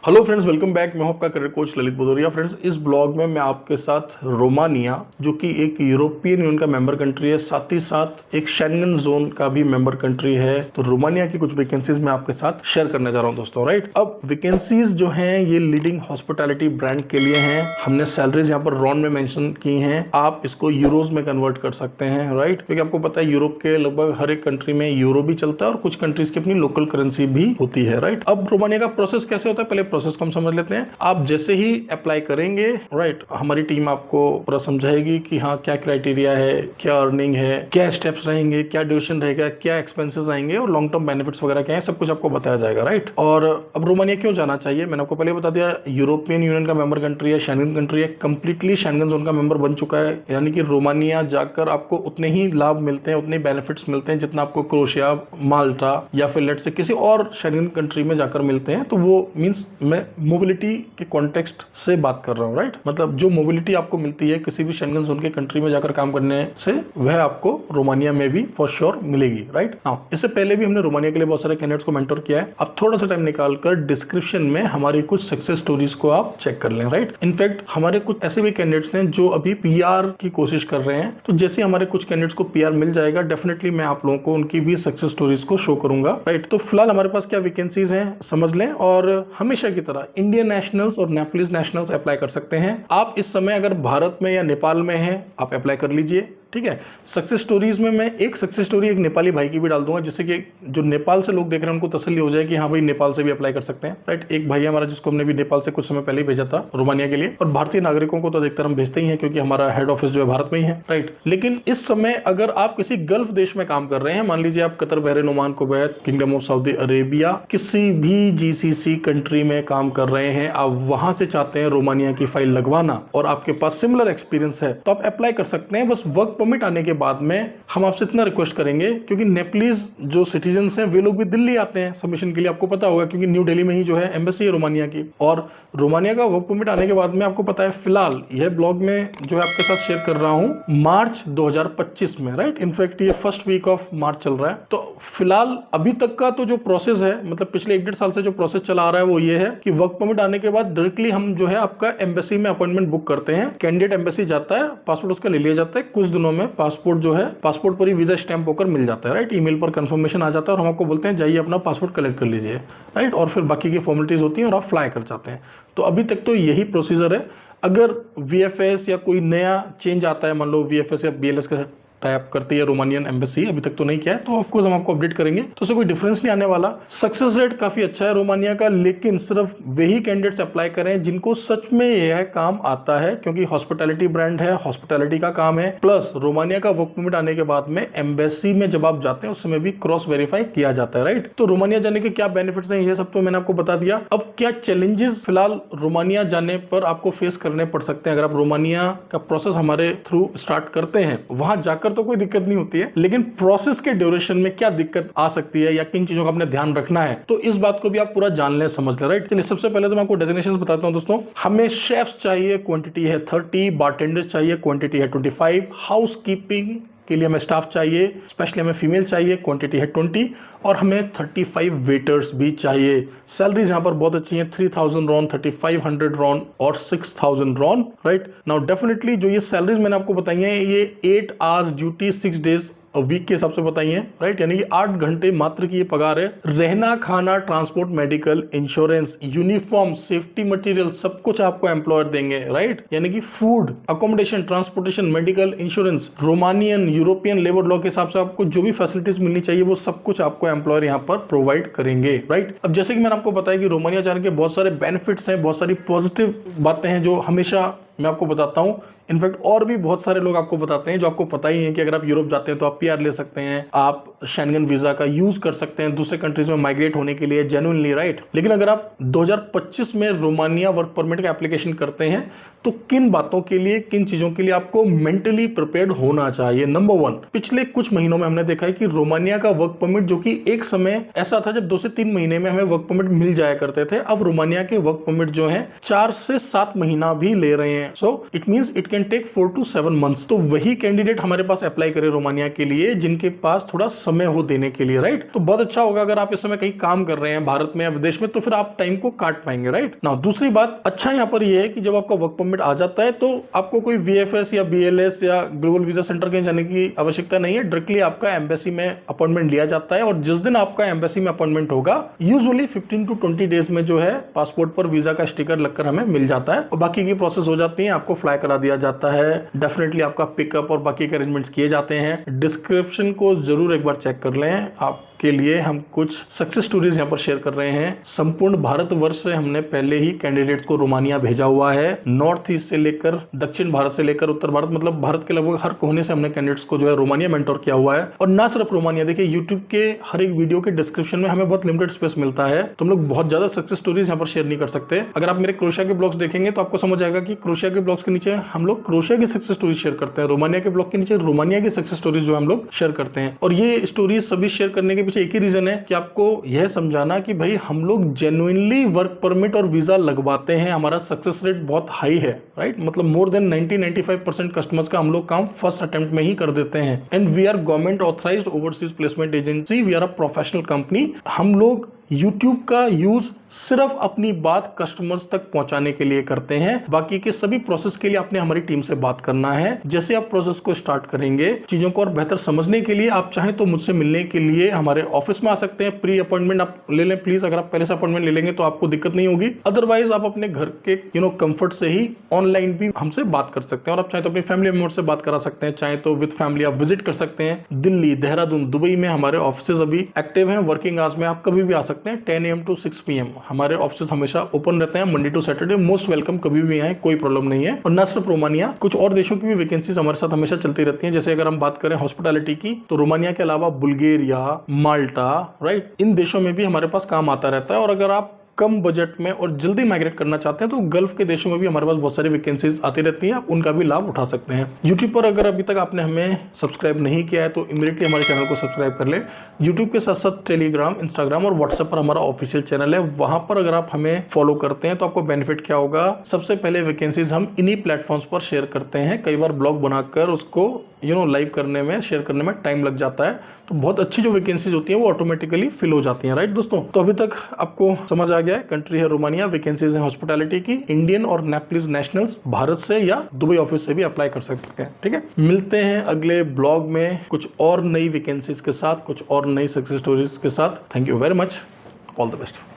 Hello friends, welcome back. मैं हूं आपका career coach Lalit Bhadauria. Friends, इस ब्लॉग में मैं आपके साथ रोमानिया, जो कि एक यूरोपियन यूनियन का मेंबर कंट्री है, साथ ही साथ एक शेंगन जोन का भी मेंबर कंट्री है, तो रोमानिया की कुछ वैकेंसीज मैं आपके साथ शेयर करने जा रहा हूं दोस्तों। राइट, अब वैकेंसीज जो हैं ये लीडिंग हॉस्पिटैलिटी ब्रांड के लिए हैं। हमने सैलरीज यहाँ पर रॉन में मेंशन की हैं, आप इसको यूरोज में कन्वर्ट कर सकते हैं। राइट, क्योंकि आपको पता है यूरोप के लगभग हर एक कंट्री में यूरो भी चलता है और कुछ कंट्रीज की अपनी लोकल करेंसी भी होती है। राइट, अब रोमानिया का प्रोसेस कैसे होता है, पहले प्रोसेस को हम समझ लेते हैं। आप जैसे ही अप्लाई करेंगे, राइट, हमारी टीम आपको पूरा समझाएगी कि हाँ क्या क्राइटेरिया है, क्या अर्निंग है, क्या स्टेप्स रहेंगे, क्या ड्यूरेशन रहेगा, क्या एक्सपेंसेस आएंगे और लॉन्ग टर्म बेनिफिट्स वगैरह क्या है, सब कुछ आपको बताया जाएगा। राइट, और अब रोमानिया क्यों जाना चाहिए, मैंने आपको पहले बता दिया, यूरोपियन यूनियन का मेंबर कंट्री है, शेंगन कंट्री है, कंप्लीटली शेंगन जोन का मेंबर बन चुका है। यानी कि रोमानिया जाकर आपको उतने ही लाभ मिलते हैं, उतने बेनिफिट्स मिलते हैं जितना आपको क्रोएशिया, माल्टा या फिर लेट से किसी और शेंगन कंट्री में जाकर मिलते हैं। तो वो मींस मैं मोबिलिटी के कॉन्टेक्स्ट से बात कर रहा हूँ। राइट, मतलब जो मोबिलिटी आपको मिलती है किसी भी शेंगन जोन के कंट्री में जाकर काम करने से, वह आपको रोमानिया में भी फॉर श्योर मिलेगी। राइट, हाँ, इससे पहले भी हमने रोमानिया के लिए बहुत सारे कैंडिडेट्स को मेंटर किया है। अब थोड़ा सा टाइम निकालकर डिस्क्रिप्शन में हमारी कुछ सक्सेस स्टोरीज को आप चेक कर लें। राइट, इनफैक्ट हमारे कुछ ऐसे भी कैंडिडेट्स हैं जो अभी पीआर की कोशिश कर रहे हैं, तो जैसे हमारे कुछ कैंडिडेट्स को पीआर मिल जाएगा, डेफिनेटली मैं आप लोगों को उनकी भी सक्सेस स्टोरीज को शो करूंगा। राइट, तो फिलहाल हमारे पास क्या वैकेंसीज हैं समझ लें, और हमेशा की तरह इंडियन नेशनल्स और नेपालीज नेशनल्स अप्लाई कर सकते हैं। आप इस समय अगर भारत में या नेपाल में हैं, आप अप्लाई कर लीजिए। ठीक है, सक्सेस स्टोरीज में मैं एक सक्सेस स्टोरी एक नेपाली भाई की भी डाल दूंगा, जिससे कि जो नेपाल से लोग देख रहे हैं उनको तसल्ली हो जाए कि हाँ भाई नेपाल से भी अप्लाई कर सकते हैं। राइट, एक भाई हमारा जिसको हमने भी नेपाल से कुछ समय पहले ही भेजा था रोमानिया के लिए, और भारतीय नागरिकों को तो अधिकतर हम भेजते ही हैं क्योंकि हमारा हेड ऑफिस जो है भारत में ही है। राइट, लेकिन इस समय अगर आप किसी गल्फ देश में काम कर रहे हैं, मान लीजिए आप Qatar, Bahrain, Oman, Kuwait, kingdom of Saudi Arabia, किसी भी जीसीसी कंट्री में काम कर रहे हैं, आप वहां से चाहते हैं रोमानिया की फाइल लगवाना और आपके पास सिमिलर एक्सपीरियंस है, तो आप अप्लाई कर सकते हैं। बस वर्क परमिट आने के बाद में हम आपसे इतना रिक्वेस्ट करेंगे, क्योंकि नेपलीज जो सिटीजन्स हैं वे लोग भी दिल्ली आते हैं सबमिशन के लिए, आपको पता होगा, क्योंकि न्यू दिल्ली में ही जो है एम्बेसी है रोमानिया की। और रोमानिया का वर्क परमिट आने के बाद में आपको पता है, फिलहाल यह ब्लॉग में जो है आपके साथ शेयर कर रहा हूं मार्च 2025 में। राइट, इनफैक्ट ये फर्स्ट वीक ऑफ मार्च चल रहा है। तो फिलहाल अभी तक का तो जो प्रोसेस है, मतलब पिछले 1-1.5 साल से जो प्रोसेस चला आ रहा है, वो ये है कि वर्क परमिट आने के बाद डायरेक्टली हम जो है आपका एम्बेसी में अपॉइंटमेंट बुक करते हैं। कैंडिडेट एम्बेसी जाता है, पासपोर्ट उसका ले लिया जाता है, कुछ दिनों में पासपोर्ट जो है, पासपोर्ट पर ही वीजा स्टैंप होकर मिल जाता है। राइट, ईमेल पर कंफर्मेशन आ जाता है और हम आपको बोलते हैं जाइए अपना पासपोर्ट कलेक्ट कर लीजिए। राइट, और फिर बाकी की फॉर्मेलिटीज होती हैं और आप फ्लाई कर जाते हैं। तो अभी तक तो यही प्रोसीजर है। अगर वीएफएस या कोई नया चेंज आता है, मान लो वीएफएस या बीएलएस का टाइप करती है रोमानियन एम्बेसी, अभी तक तो नहीं किया है, तो ऑफकोर्स हम आपको अपडेट करेंगे, तो उससे कोई डिफरेंस नहीं आने वाला। सक्सेस रेट काफी अच्छा है रोमानिया का, लेकिन सिर्फ वही कैंडिडेट्स अप्लाई करें जिनको सच में यह काम आता है, क्योंकि हॉस्पिटैलिटी ब्रांड है, हॉस्पिटैलिटी का काम है। प्लस रोमानिया का वर्क परमिट आने के बाद में एम्बेसी में जब आप जाते हैं उस समय भी क्रॉस वेरीफाई किया जाता है। राइट, तो रोमानिया जाने के क्या बेनिफिट्स हैं, ये सब तो मैंने आपको बता दिया। अब क्या चैलेंजेस फिलहाल रोमानिया जाने पर आपको फेस करने पड़ सकते हैं अगर आप रोमानिया का प्रोसेस हमारे थ्रू स्टार्ट करते हैं। वहां जाकर तो कोई दिक्कत नहीं होती है, लेकिन प्रोसेस के ड्यूरेशन में क्या दिक्कत आ सकती है या किन चीजों का आपने ध्यान रखना है, तो इस बात को भी आप पूरा जान ले, समझ ले। राइट, चलिए सबसे पहले तो मैं आपको डेजिग्नेशंस बताता हूं दोस्तों। हमें शेफ्स चाहिए, क्वांटिटी है 30, बारटेंडर्स चाहिए, क्वांटिटी है 25, हाउस कीपिंग के लिए हमें स्टाफ चाहिए, स्पेशली हमें फीमेल चाहिए, क्वांटिटी है 20, और हमें 35 वेटर्स भी चाहिए। सैलरीज यहाँ पर बहुत अच्छी हैं, 3000 रॉन, 3500 रॉन और 6000 रॉन। राइट, नाउ डेफिनेटली जो ये सैलरीज मैंने आपको बताई हैं, ये 8 आवर्स ड्यूटी 6 डेज वीक के हिसाब से बताई है। राइट, यानी कि 8 घंटे मात्र की ये पगार है। रहना, खाना, transport, medical, insurance, uniform, safety material, सब कुछ आपको एम्प्लॉयर देंगे। राइट, यानी कि food, accommodation, transportation, medical, insurance, Romanian European labour law के हिसाब से आपको जो भी फैसिलिटीज मिलनी चाहिए वो सब कुछ आपको एम्प्लॉयर यहाँ पर प्रोवाइड करेंगे। राइट, अब जैसे कि मैंने आपको बताया कि रोमानिया जाने के बहुत सारे बेनिफिट्स हैं, बहुत सारी पॉजिटिव बातें हैं जो हमेशा मैं आपको बताता हूँ। इनफैक्ट और भी बहुत सारे लोग आपको बताते हैं जो आपको पता ही है कि अगर आप यूरोप जाते हैं तो आप पीआर ले सकते हैं, आप शेंगन वीजा का यूज कर सकते हैं दूसरे कंट्रीज में माइग्रेट होने के लिए जेन्युइनली। राइट, लेकिन अगर आप 2025 में रोमानिया वर्क परमिट का एप्लीकेशन करते हैं तो किन बातों के लिए, किन चीजों के लिए आपको मेंटली प्रिपेयर्ड होना चाहिए। नंबर 1, पिछले कुछ महीनों में हमने देखा है कि रोमानिया का वर्क परमिट, जो कि एक समय ऐसा था जब 2 से 3 महीने में हमें वर्क परमिट मिल जाया करते थे, अब रोमानिया के वर्क परमिट जो है 4 से 7 महीना भी ले रहे हैं। So it means it can take 4 to 7 months. तो वही कैंडिडेट हमारे पास अप्लाई करे रोमानिया के लिए जिनके पास थोड़ा समय हो देने के लिए, राइट। तो बहुत अच्छा होगा अगर आप इस समय कहीं काम कर रहे हैं भारत में या विदेश में, तो फिर आप टाइम को काट पाएंगे, राइट ना। दूसरी बात अच्छा यहाँ पर यह है कि जब आपका वर्क परमिट आ जाता है तो आपको कोई VFS या BLS या ग्लोबल वीजा सेंटर कहीं जाने की आवश्यकता नहीं है। डायरेक्टली आपका एम्बेसी में अपॉइंटमेंट लिया जाता है और जिस दिन आपका एम्बेसी में अपॉइंटमेंट होगा यूजुअली 15 to 20 डेज में जो है पासपोर्ट पर वीजा का स्टिकर लगकर हमें मिल जाता है और बाकी की प्रोसेस हो जाती है। आपको फ्लाई करा दिया जाता है, डेफिनेटली आपका पिकअप और बाकी के अरेंजमेंट्स किए जाते हैं। डिस्क्रिप्शन को जरूर एक बार चेक कर लें। आप के लिए हम कुछ सक्सेस स्टोरीज यहाँ पर शेयर कर रहे हैं। संपूर्ण भारतवर्ष से हमने पहले ही कैंडिडेट को रोमानिया भेजा हुआ है। नॉर्थ ईस्ट से लेकर दक्षिण भारत से लेकर उत्तर भारत, मतलब भारत के लगभग हर कोने से हमने कैंडिडेट्स को जो है रोमानिया मेंटोर किया हुआ है। और ना सिर्फ रोमानिया, देखिए यूट्यूब के हर एक वीडियो के डिस्क्रिप्शन में हमें बहुत लिमिटेड स्पेस मिलता है, तो हम लोग बहुत ज्यादा सक्सेस स्टोरीज यहाँ पर शेयर नहीं कर सकते। अगर आप मेरे क्रोएशिया के ब्लॉग्स देखेंगे तो आपको समझ आएगा कि क्रोएशिया के ब्लॉग्स के नीचे हम लोग क्रोएशिया की सक्सेस स्टोरीज शेयर करते हैं, रोमानिया के ब्लॉग के नीचे रोमानिया की सक्सेस स्टोरीज जो हम लोग शेयर करते हैं। और ये स्टोरीज सभी शेयर करने के पीछे एक ही रीजन है कि आपको यह समझाना कि भाई हम लोग जेन्युइनली वर्क परमिट और वीजा लगवाते हैं, हमारा सक्सेस रेट बहुत हाई है, राइट। मतलब मोर देन 90-95% कस्टमर्स का हम लोग काम फर्स्ट अटेम्प्ट में ही कर देते हैं। And we are government authorised overseas placement agency, we are a professional company. हम लोग YouTube का यूज सिर्फ अपनी बात कस्टमर्स तक पहुंचाने के लिए करते हैं। बाकी के सभी प्रोसेस के लिए आपने हमारी टीम से बात करना है। जैसे आप प्रोसेस को स्टार्ट करेंगे, चीजों को और बेहतर समझने के लिए आप चाहें तो मुझसे मिलने के लिए हमारे ऑफिस में आ सकते हैं। प्री अपॉइंटमेंट आप ले लें प्लीज। अगर आप पहले से अपॉइंटमेंट ले लेंगे तो आपको दिक्कत नहीं होगी। अदरवाइज आप अपने घर के कंफर्ट से ही ऑनलाइन भी हमसे बात कर सकते हैं। और आप चाहे तो अपनी फैमिली मेंबर से बात करा सकते हैं, चाहे तो विद फैमिली आप विजिट कर सकते हैं। दिल्ली, देहरादून, दुबई में हमारे ऑफिस अभी एक्टिव हैं। वर्किंग आवर्स में आप कभी भी आ सकते हैं। 10 AM to 6 PM हमारे ऑफिस हमेशा ओपन रहते हैं, Monday to Saturday. Most welcome, कभी भी आए, कोई प्रॉब्लम नहीं है। और न सिर्फ रोमानिया, कुछ और देशों की भी वैकेंसीज हमारे साथ हमेशा चलती रहती हैं। जैसे अगर हम बात करें हॉस्पिटैलिटी की, तो रोमानिया के अलावा बुल्गारिया, माल्टा, राइट, इन देशों में भी हमारे पास काम आता रहता है। और अगर आप कम बजट में और जल्दी माइग्रेट करना चाहते हैं तो गल्फ के देशों में भी हमारे पास बहुत सारी वैकेंसीज आती रहती हैं, आप उनका भी लाभ उठा सकते हैं। यूट्यूब पर अगर अभी तक आपने हमें सब्सक्राइब नहीं किया है तो इमीडिएटली हमारे चैनल को सब्सक्राइब कर ले। यूट्यूब के साथ साथ टेलीग्राम, इंस्टाग्राम और व्हाट्सएप पर हमारा ऑफिशियल चैनल है, वहां पर अगर आप हमें फॉलो करते हैं तो आपको बेनिफिट क्या होगा। सबसे पहले वैकेंसीज हम इन्हीं प्लेटफॉर्म्स पर शेयर करते हैं। कई बार ब्लॉग बनाकर उसको लाइव करने में, शेयर करने में टाइम लग जाता है, तो बहुत अच्छी जो वैकेंसीज होती हैं वो ऑटोमेटिकली फिल हो जाती हैं, राइट दोस्तों। तो अभी तक आपको समझ आ गया है, कंट्री है रोमानिया, वैकेंसीज है हॉस्पिटैलिटी की, इंडियन और नेपलीज नेशनल्स भारत से या दुबई ऑफिस से भी अप्लाई कर सकते हैं, ठीक है। मिलते हैं अगले ब्लॉग में कुछ और नई वैकेंसीज के साथ, कुछ और नई सक्सेस स्टोरीज के साथ। Thank you very much, all the best.